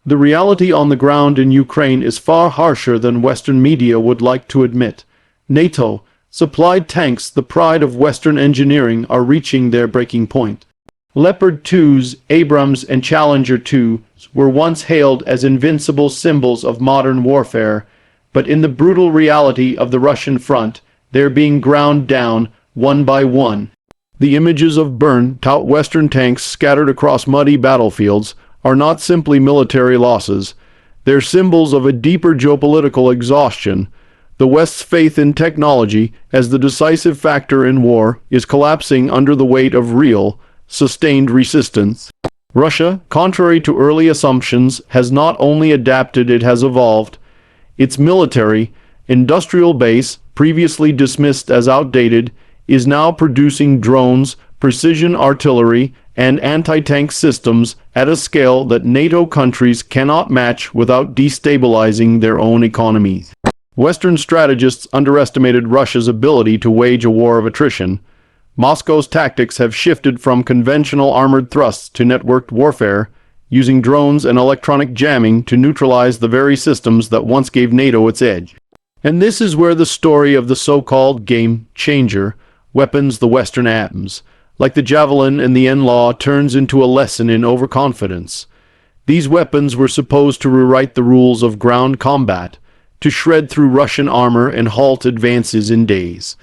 The reality on the ground in Ukraine is far harsher than Western media would like to admit. NATO supplied tanks, the pride of Western engineering, are reaching their breaking point. Leopard 2s, Abrams, and Challenger 2s were once hailed as invincible symbols of modern warfare, but in the brutal reality of the Russian front, they're being ground down one by one. The images of burnt-out Western tanks scattered across muddy battlefields are not simply military losses. They're symbols of a deeper geopolitical exhaustion. The West's faith in technology as the decisive factor in war is collapsing under the weight of real, sustained resistance. Russia, contrary to early assumptions, has not only adapted, it has evolved. Its military, industrial base, previously dismissed as outdated, is now producing drones, precision artillery, and anti-tank systems at a scale that NATO countries cannot match without destabilizing their own economies. Western strategists underestimated Russia's ability to wage a war of attrition. Moscow's tactics have shifted from conventional armored thrusts to networked warfare, using drones and electronic jamming to neutralize the very systems that once gave NATO its edge. And this is where the story of the so-called game changer, weapons the Western atoms, like the Javelin and the NLAW, turns into a lesson in overconfidence. These weapons were supposed to rewrite the rules of ground combat, to shred through Russian armor and halt advances in days.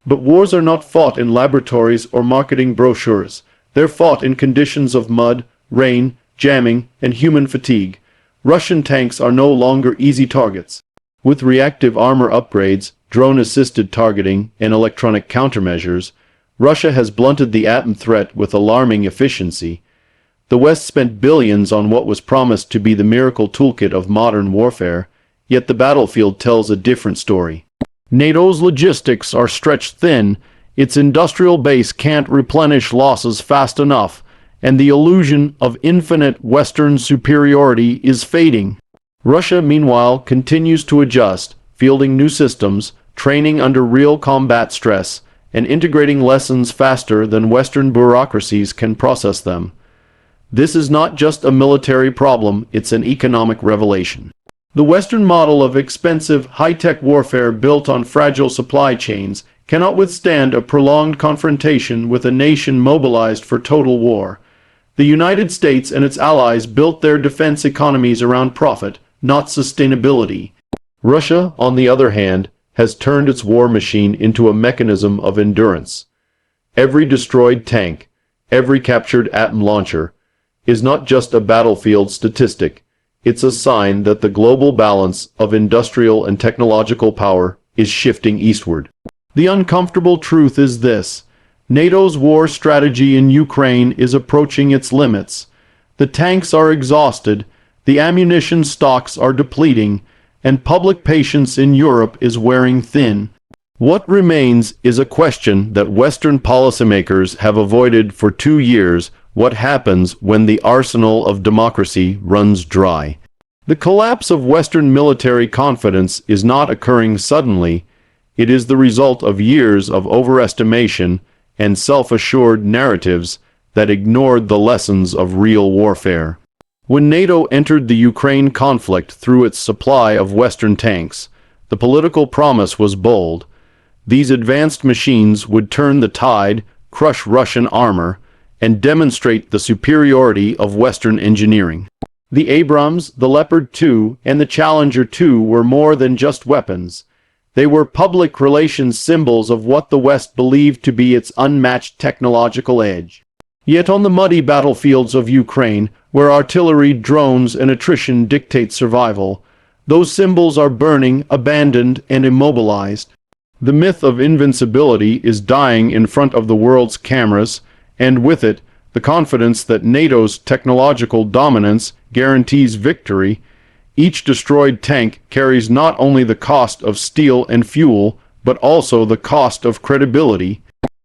But wars are not fought in laboratories or marketing brochures. They're fought in conditions of mud, rain, jamming, and human fatigue. Russian tanks are no longer easy targets. With reactive armor upgrades, drone-assisted targeting, and electronic countermeasures, Russia has blunted the atom threat with alarming efficiency. The West spent billions on what was promised to be the miracle toolkit of modern warfare, yet the battlefield tells a different story. NATO's logistics are stretched thin, its industrial base can't replenish losses fast enough, and the illusion of infinite Western superiority is fading. Russia, meanwhile, continues to adjust, fielding new systems, training under real combat stress, and integrating lessons faster than Western bureaucracies can process them. This is not just a military problem, it's an economic revelation. The Western model of expensive, high-tech warfare built on fragile supply chains cannot withstand a prolonged confrontation with a nation mobilized for total war. The United States and its allies built their defense economies around profit, not sustainability. Russia, on the other hand, has turned its war machine into a mechanism of endurance. Every destroyed tank, every captured atom launcher, is not just a battlefield statistic. It's a sign that the global balance of industrial and technological power is shifting eastward. The uncomfortable truth is this: NATO's war strategy in Ukraine is approaching its limits. The tanks are exhausted, the ammunition stocks are depleting, and public patience in Europe is wearing thin. What remains is a question that Western policymakers have avoided for 2 years: what happens when the arsenal of democracy runs dry? The collapse of Western military confidence is not occurring suddenly. It is the result of years of overestimation and self-assured narratives that ignored the lessons of real warfare. When NATO entered the Ukraine conflict through its supply of Western tanks, the political promise was bold. These advanced machines would turn the tide, crush Russian armor, and demonstrate the superiority of Western engineering. The Abrams, the Leopard 2, and the Challenger 2 were more than just weapons. They were public relations symbols of what the West believed to be its unmatched technological edge. Yet on the muddy battlefields of Ukraine, where artillery, drones, and attrition dictate survival, those symbols are burning, abandoned, and immobilized. The myth of invincibility is dying in front of the world's cameras, and with it, the confidence that NATO's technological dominance guarantees victory. Each destroyed tank carries not only the cost of steel and fuel, but also the cost of credibility.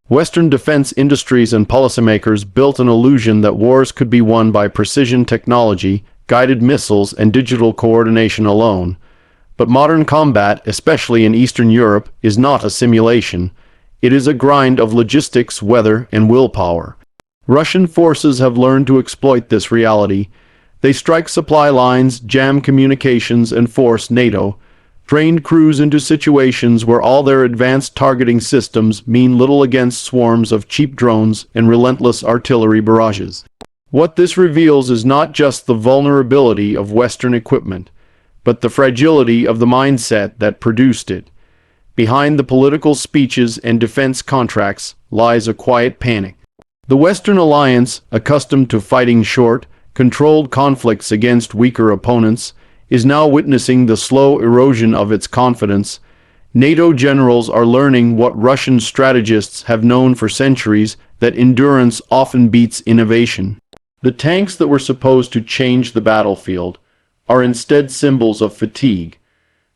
Western defense industries and policymakers built an illusion that wars could be won by precision technology, guided missiles, and digital coordination alone. But modern combat, especially in Eastern Europe, is not a simulation. It is a grind of logistics, weather, and willpower. Russian forces have learned to exploit this reality. They strike supply lines, jam communications, and force NATO trained crews into situations where all their advanced targeting systems mean little against swarms of cheap drones and relentless artillery barrages. What this reveals is not just the vulnerability of Western equipment, but the fragility of the mindset that produced it. Behind the political speeches and defense contracts lies a quiet panic. The Western alliance, accustomed to fighting short, controlled conflicts against weaker opponents, is now witnessing the slow erosion of its confidence. NATO generals are learning what Russian strategists have known for centuries, that endurance often beats innovation. The tanks that were supposed to change the battlefield are instead symbols of fatigue.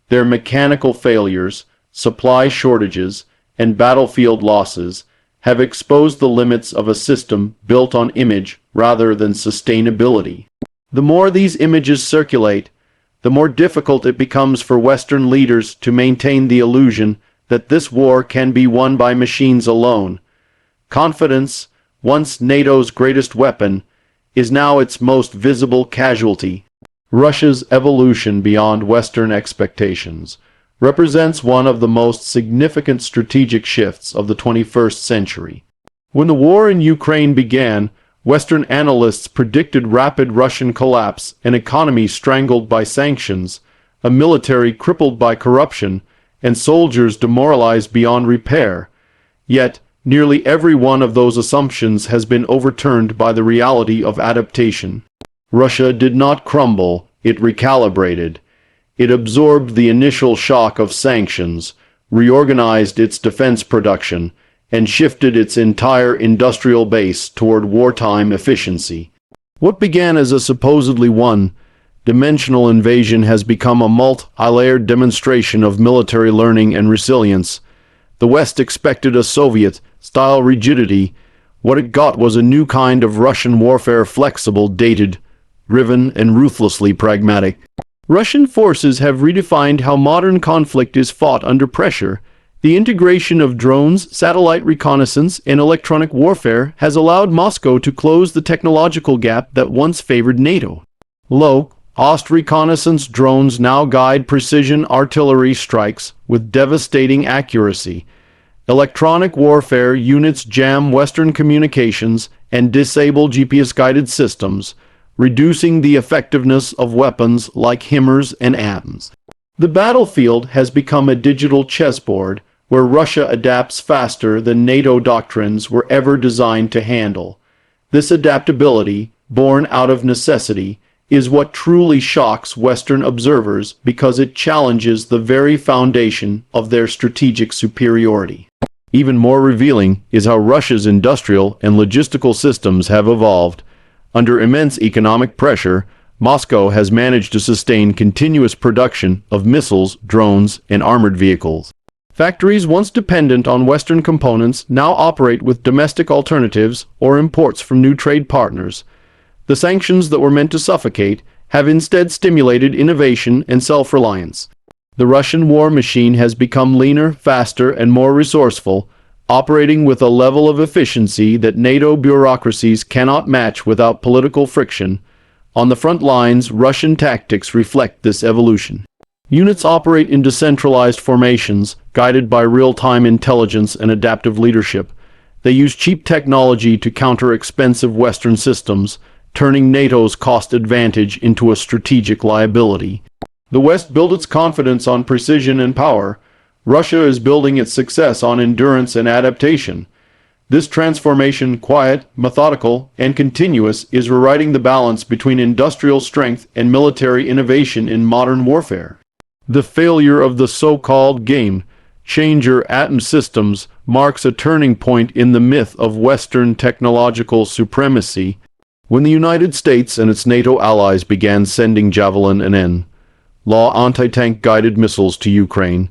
Their mechanical failures, supply shortages, and battlefield losses have exposed the limits of a system built on image rather than sustainability. The more these images circulate, the more difficult it becomes for Western leaders to maintain the illusion that this war can be won by machines alone. Confidence, once NATO's greatest weapon, is now its most visible casualty. Russia's evolution beyond Western expectations represents one of the most significant strategic shifts of the 21st century. When the war in Ukraine began, Western analysts predicted rapid Russian collapse, an economy strangled by sanctions, a military crippled by corruption, and soldiers demoralized beyond repair. Yet, nearly every one of those assumptions has been overturned by the reality of adaptation. Russia did not crumble, it recalibrated. It absorbed the initial shock of sanctions, reorganized its defense production, and shifted its entire industrial base toward wartime efficiency. What began as a supposedly one-dimensional invasion has become a multi-layered demonstration of military learning and resilience. The West expected a Soviet-style rigidity. What it got was a new kind of Russian warfare, flexible, dated, driven, and ruthlessly pragmatic. Russian forces have redefined how modern conflict is fought under pressure. The integration of drones, satellite reconnaissance, and electronic warfare has allowed Moscow to close the technological gap that once favored NATO. Low-cost reconnaissance drones now guide precision artillery strikes with devastating accuracy. Electronic warfare units jam Western communications and disable GPS-guided systems, reducing the effectiveness of weapons like HIMARS and ATOMs. The battlefield has become a digital chessboard where Russia adapts faster than NATO doctrines were ever designed to handle. This adaptability, born out of necessity, is what truly shocks Western observers because it challenges the very foundation of their strategic superiority. Even more revealing is how Russia's industrial and logistical systems have evolved. Under immense economic pressure, Moscow has managed to sustain continuous production of missiles, drones, and armored vehicles. Factories once dependent on Western components now operate with domestic alternatives or imports from new trade partners. The sanctions that were meant to suffocate have instead stimulated innovation and self-reliance. The Russian war machine has become leaner, faster, and more resourceful, operating with a level of efficiency that NATO bureaucracies cannot match without political friction. On the front lines, Russian tactics reflect this evolution. Units operate in decentralized formations, guided by real-time intelligence and adaptive leadership. They use cheap technology to counter expensive Western systems, turning NATO's cost advantage into a strategic liability. The West built its confidence on precision and power. Russia is building its success on endurance and adaptation. This transformation, quiet, methodical, and continuous, is rewriting the balance between industrial strength and military innovation in modern warfare. The failure of the so-called game-changer atom systems marks a turning point in the myth of Western technological supremacy. When the United States and its NATO allies began sending Javelin and N-law anti-tank guided missiles to Ukraine,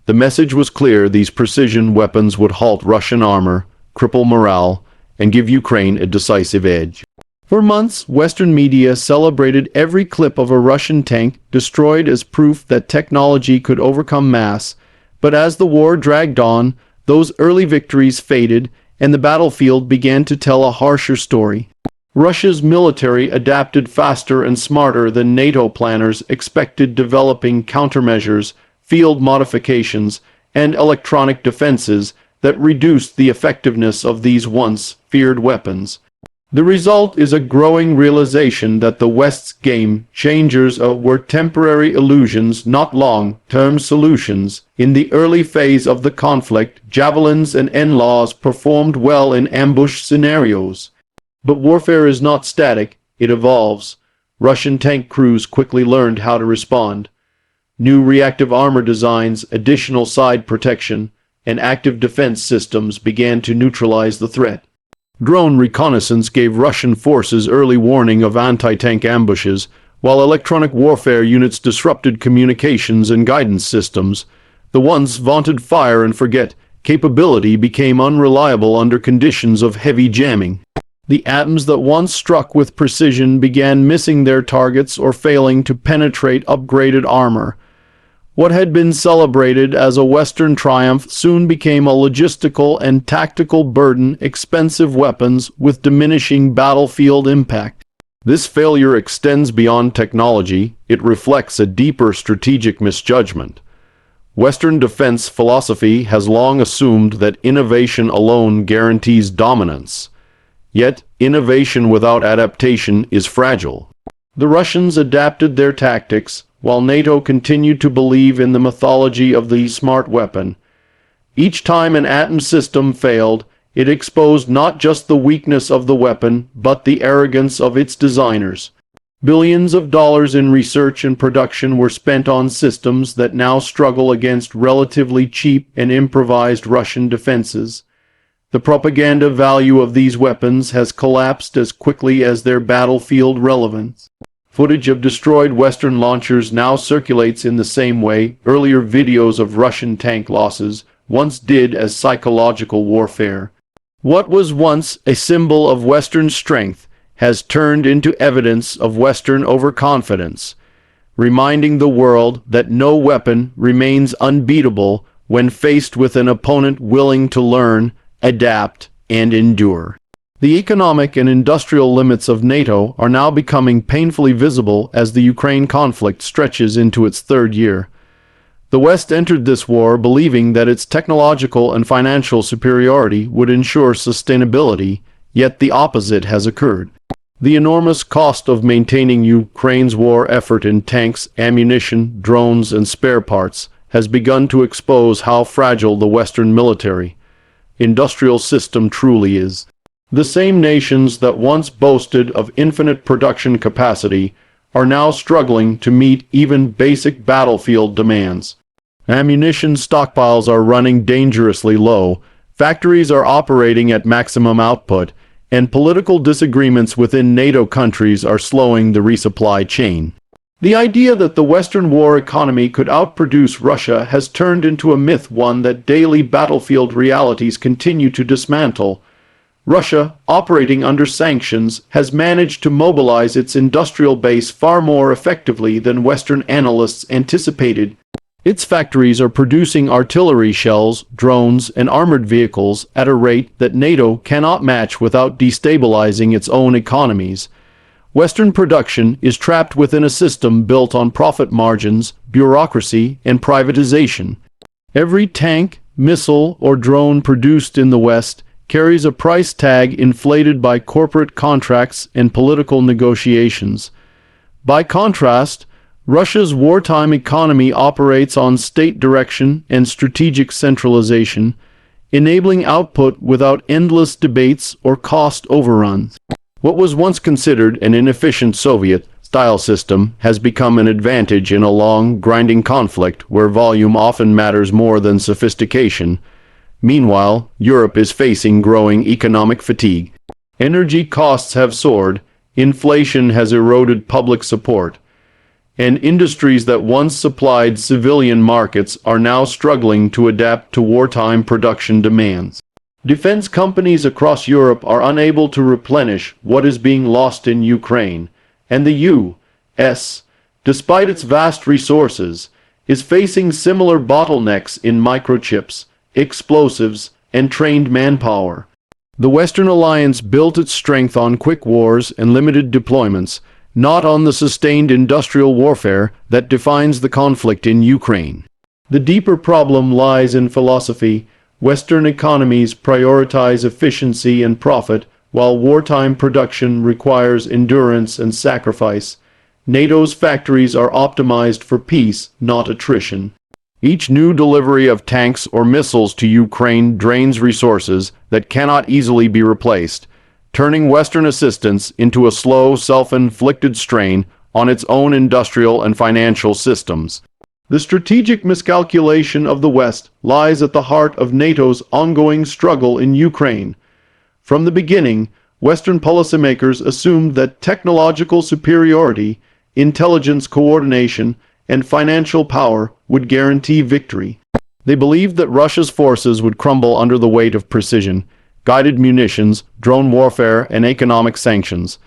the message was clear: these precision weapons would halt Russian armor, cripple morale, and give Ukraine a decisive edge. For months, Western media celebrated every clip of a Russian tank destroyed as proof that technology could overcome mass. But as the war dragged on, those early victories faded, and the battlefield began to tell a harsher story. Russia's military adapted faster and smarter than NATO planners expected, developing countermeasures, field modifications, and electronic defenses that reduced the effectiveness of these once feared weapons. The result is a growing realization that the West's game changers were temporary illusions, not long-term solutions. In the early phase of the conflict, javelins and NLAWs performed well in ambush scenarios. But warfare is not static, it evolves. Russian tank crews quickly learned how to respond. New reactive armor designs, additional side protection, and active defense systems began to neutralize the threat. Drone reconnaissance gave Russian forces early warning of anti-tank ambushes, while electronic warfare units disrupted communications and guidance systems. The once vaunted fire and forget capability became unreliable under conditions of heavy jamming. The atoms that once struck with precision began missing their targets or failing to penetrate upgraded armor. What had been celebrated as a Western triumph soon became a logistical and tactical burden, expensive weapons with diminishing battlefield impact. This failure extends beyond technology. It reflects a deeper strategic misjudgment. Western defense philosophy has long assumed that innovation alone guarantees dominance. Yet, innovation without adaptation is fragile. The Russians adapted their tactics, while NATO continued to believe in the mythology of the smart weapon. Each time an atom system failed, it exposed not just the weakness of the weapon, but the arrogance of its designers. Billions of dollars in research and production were spent on systems that now struggle against relatively cheap and improvised Russian defenses. The propaganda value of these weapons has collapsed as quickly as their battlefield relevance. Footage of destroyed Western launchers now circulates in the same way earlier videos of Russian tank losses once did as psychological warfare. What was once a symbol of Western strength has turned into evidence of Western overconfidence, reminding the world that no weapon remains unbeatable when faced with an opponent willing to learn, adapt, and endure. The economic and industrial limits of NATO are now becoming painfully visible as the Ukraine conflict stretches into its third year. The West entered this war believing that its technological and financial superiority would ensure sustainability, yet the opposite has occurred. The enormous cost of maintaining Ukraine's war effort in tanks, ammunition, drones, and spare parts has begun to expose how fragile the Western military industrial system truly is. The same nations that once boasted of infinite production capacity are now struggling to meet even basic battlefield demands. Ammunition stockpiles are running dangerously low, factories are operating at maximum output, and political disagreements within NATO countries are slowing the resupply chain. The idea that the Western war economy could outproduce Russia has turned into a myth, one that daily battlefield realities continue to dismantle. Russia, operating under sanctions, has managed to mobilize its industrial base far more effectively than Western analysts anticipated. Its factories are producing artillery shells, drones, and armored vehicles at a rate that NATO cannot match without destabilizing its own economies. Western production is trapped within a system built on profit margins, bureaucracy, and privatization. Every tank, missile, or drone produced in the West carries a price tag inflated by corporate contracts and political negotiations. By contrast, Russia's wartime economy operates on state direction and strategic centralization, enabling output without endless debates or cost overruns. What was once considered an inefficient Soviet-style system has become an advantage in a long, grinding conflict where volume often matters more than sophistication. Meanwhile, Europe is facing growing economic fatigue. Energy costs have soared, inflation has eroded public support, and industries that once supplied civilian markets are now struggling to adapt to wartime production demands. Defense companies across Europe are unable to replenish what is being lost in Ukraine, and the U.S., despite its vast resources, is facing similar bottlenecks in microchips, explosives, and trained manpower. The Western alliance built its strength on quick wars and limited deployments, not on the sustained industrial warfare that defines the conflict in Ukraine. The deeper problem lies in philosophy. Western economies prioritize efficiency and profit, while wartime production requires endurance and sacrifice. NATO's factories are optimized for peace, not attrition. Each new delivery of tanks or missiles to Ukraine drains resources that cannot easily be replaced, turning Western assistance into a slow, self-inflicted strain on its own industrial and financial systems. The strategic miscalculation of the West lies at the heart of NATO's ongoing struggle in Ukraine. From the beginning, Western policymakers assumed that technological superiority, intelligence coordination, and financial power would guarantee victory. They believed that Russia's forces would crumble under the weight of precision, guided munitions, drone warfare, and economic sanctions.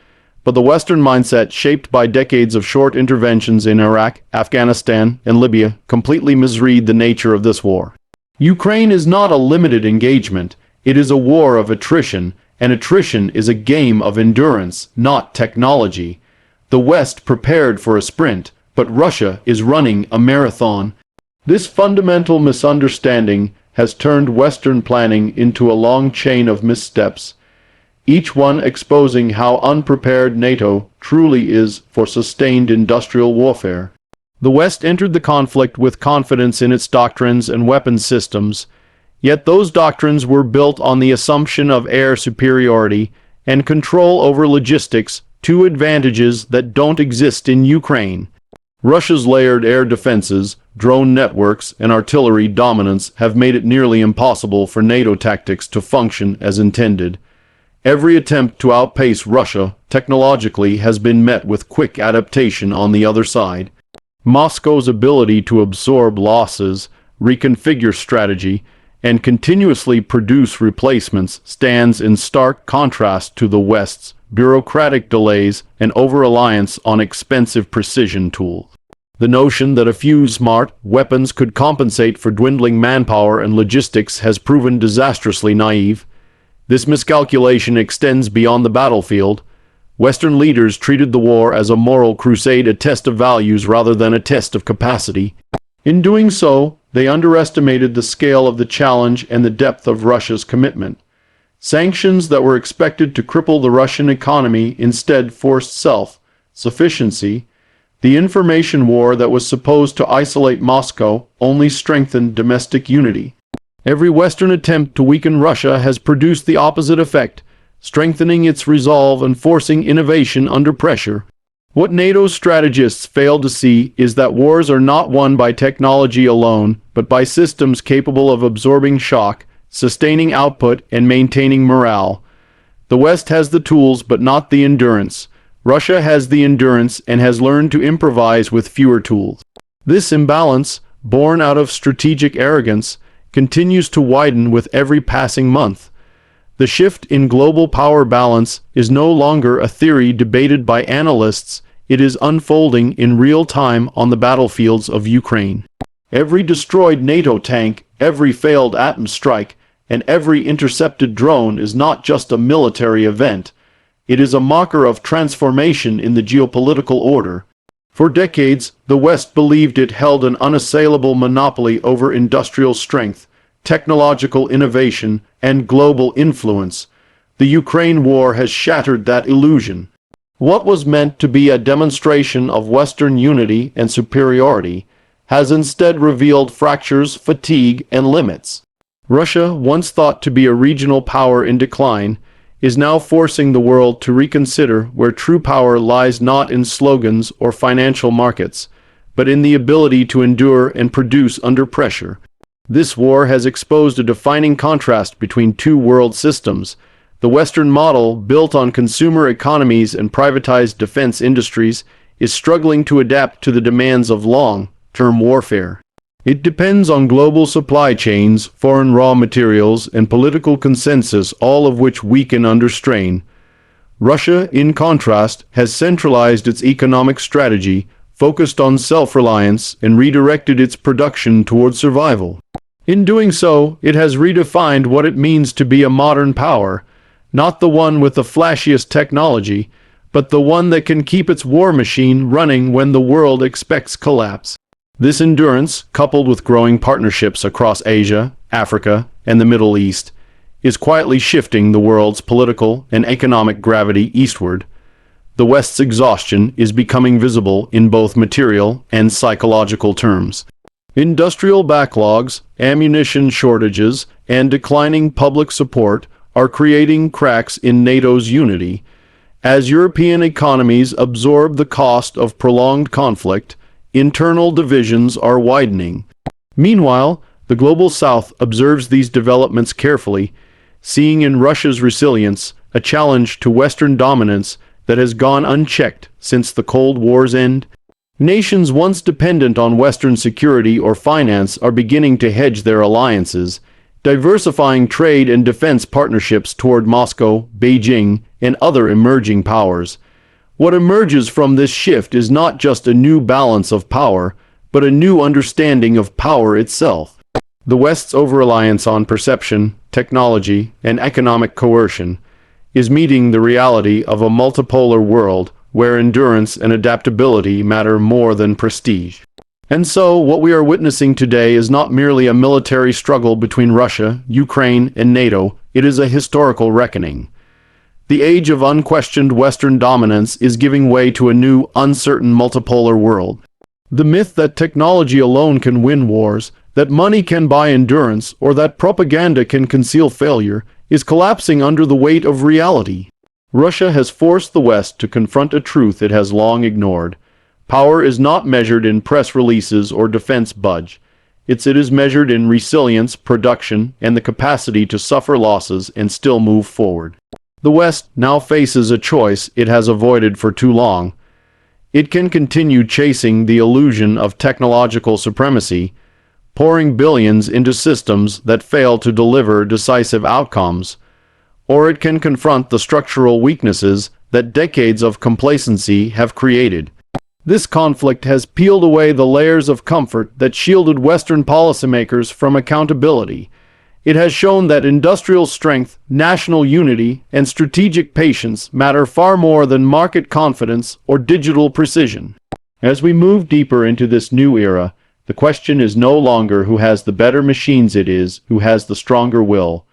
But the Western mindset, shaped by decades of short interventions in Iraq, Afghanistan, and Libya, completely misread the nature of this war. Ukraine is not a limited engagement. It is a war of attrition, and attrition is a game of endurance, not technology. The West prepared for a sprint, but Russia is running a marathon. This fundamental misunderstanding has turned Western planning into a long chain of missteps, each one exposing how unprepared NATO truly is for sustained industrial warfare. The West entered the conflict with confidence in its doctrines and weapons systems, yet those doctrines were built on the assumption of air superiority and control over logistics, two advantages that don't exist in Ukraine. Russia's layered air defenses, drone networks, and artillery dominance have made it nearly impossible for NATO tactics to function as intended. Every attempt to outpace Russia technologically has been met with quick adaptation on the other side. Moscow's ability to absorb losses, reconfigure strategy, and continuously produce replacements stands in stark contrast to the West's bureaucratic delays and over-reliance on expensive precision tools. The notion that a few smart weapons could compensate for dwindling manpower and logistics has proven disastrously naive. This miscalculation extends beyond the battlefield. Western leaders treated the war as a moral crusade, a test of values rather than a test of capacity. In doing so, they underestimated the scale of the challenge and the depth of Russia's commitment. Sanctions that were expected to cripple the Russian economy instead forced self-sufficiency. The information war that was supposed to isolate Moscow only strengthened domestic unity. Every Western attempt to weaken Russia has produced the opposite effect, strengthening its resolve and forcing innovation under pressure. What NATO strategists fail to see is that wars are not won by technology alone, but by systems capable of absorbing shock, sustaining output, and maintaining morale. The West has the tools but not the endurance. Russia has the endurance and has learned to improvise with fewer tools. This imbalance, born out of strategic arrogance, continues to widen with every passing month. The shift in global power balance is no longer a theory debated by analysts. It is unfolding in real time on the battlefields of Ukraine. Every destroyed NATO tank, every failed atom strike, and every intercepted drone is not just a military event. It is a marker of transformation in the geopolitical order. For decades, the West believed it held an unassailable monopoly over industrial strength, technological innovation, and global influence. The Ukraine war has shattered that illusion. What was meant to be a demonstration of Western unity and superiority has instead revealed fractures, fatigue, and limits. Russia, once thought to be a regional power in decline, is now forcing the world to reconsider where true power lies, not in slogans or financial markets, but in the ability to endure and produce under pressure. This war has exposed a defining contrast between two world systems. The Western model, built on consumer economies and privatized defense industries, is struggling to adapt to the demands of long-term warfare. It depends on global supply chains, foreign raw materials, and political consensus, all of which weaken under strain. Russia, in contrast, has centralized its economic strategy, focused on self-reliance, and redirected its production toward survival. In doing so, it has redefined what it means to be a modern power. not the one with the flashiest technology, but the one that can keep its war machine running when the world expects collapse. This endurance, coupled with growing partnerships across Asia, Africa, and the Middle East, is quietly shifting the world's political and economic gravity eastward. The West's exhaustion is becoming visible in both material and psychological terms. Industrial backlogs, ammunition shortages, and declining public support are creating cracks in NATO's unity. As European economies absorb the cost of prolonged conflict, internal divisions are widening. Meanwhile, the global South observes these developments carefully, seeing in Russia's resilience a challenge to Western dominance that has gone unchecked since the Cold War's end. Nations once dependent on Western security or finance are beginning to hedge their alliances, diversifying trade and defense partnerships toward Moscow, Beijing, and other emerging powers. What emerges from this shift is not just a new balance of power, but a new understanding of power itself. The West's over-reliance on perception, technology, and economic coercion is meeting the reality of a multipolar world where endurance and adaptability matter more than prestige. And so, what we are witnessing today is not merely a military struggle between Russia, Ukraine, and NATO, it is a historical reckoning. The age of unquestioned Western dominance is giving way to a new, uncertain multipolar world. The myth that technology alone can win wars, that money can buy endurance, or that propaganda can conceal failure, is collapsing under the weight of reality. Russia has forced the West to confront a truth it has long ignored. Power is not measured in press releases or defense budget. It is measured in resilience, production, and the capacity to suffer losses and still move forward. The West now faces a choice it has avoided for too long. It can continue chasing the illusion of technological supremacy, pouring billions into systems that fail to deliver decisive outcomes, or it can confront the structural weaknesses that decades of complacency have created. This conflict has peeled away the layers of comfort that shielded Western policymakers from accountability. It has shown that industrial strength, national unity, and strategic patience matter far more than market confidence or digital precision. As we move deeper into this new era, the question is no longer who has the better machines, it is who has the stronger will.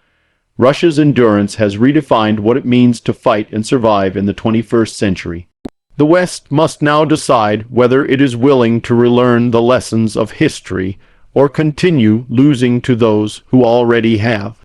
Russia's endurance has redefined what it means to fight and survive in the 21st century. The West must now decide whether it is willing to relearn the lessons of history or continue losing to those who already have.